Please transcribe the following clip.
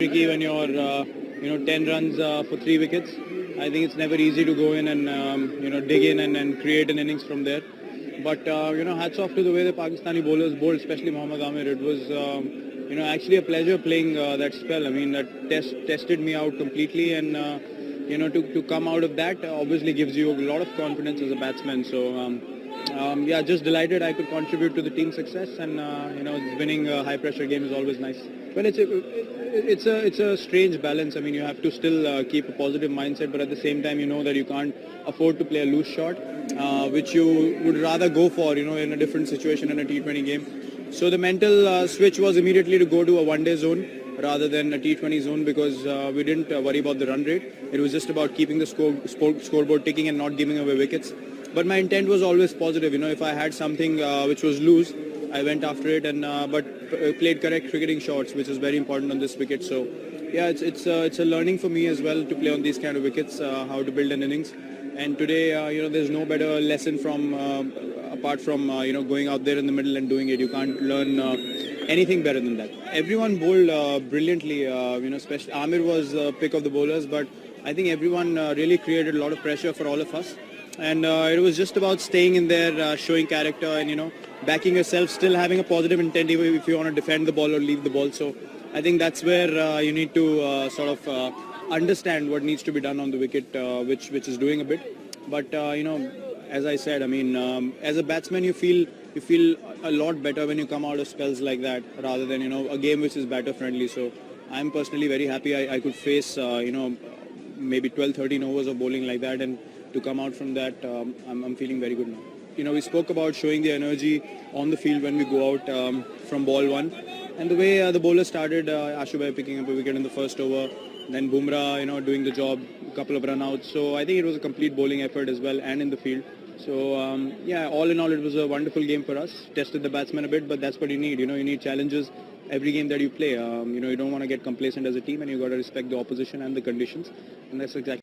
Tricky when you're 10 runs for 3 wickets. I think it's never easy to go in and dig in and create an innings from there. But hats off to the way the Pakistani bowlers bowled, especially Mohammad Amir. It was actually a pleasure playing that spell. I mean, that tested me out completely, and to come out of that obviously gives you a lot of confidence as a batsman. So just delighted I could contribute to the team's success, and winning a high pressure game is always nice. Well, it's a strange balance. I mean, you have to still keep a positive mindset, but at the same time, you know that you can't afford to play a loose shot, which you would rather go for, in a different situation in a T20 game. So the mental switch was immediately to go to a one-day zone rather than a T20 zone, because we didn't worry about the run rate. It was just about keeping the scoreboard ticking and not giving away wickets. But my intent was always positive. If I had something which was loose, I went after it, and but played correct cricketing shots, which is very important on this wicket. So yeah, it's a learning for me as well to play on these kind of wickets, how to build an innings. And today, there's no better lesson from apart from going out there in the middle and doing it. You can't learn anything better than that. Everyone bowled brilliantly. Especially Amir was the pick of the bowlers, but I think everyone really created a lot of pressure for all of us. And it was just about staying in there, showing character, and backing yourself, still having a positive intent if you want to defend the ball or leave the ball. So I think that's where you need to sort of understand what needs to be done on the wicket, which is doing a bit. But as I said, I mean, as a batsman, you feel a lot better when you come out of spells like that, rather than a game which is batter friendly. So I'm personally very happy I could face maybe 12-13 overs of bowling like that, and to come out from that, I'm feeling very good now. We spoke about showing the energy on the field when we go out from ball one. And the way the bowler started, Ashubhai picking up a wicket in the first over, then Bumrah, doing the job, a couple of run-outs. So I think it was a complete bowling effort as well, and in the field. So all in all, it was a wonderful game for us. Tested the batsmen a bit, but that's what you need. You need challenges every game that you play. You don't want to get complacent as a team, and you got to respect the opposition and the conditions. And that's exactly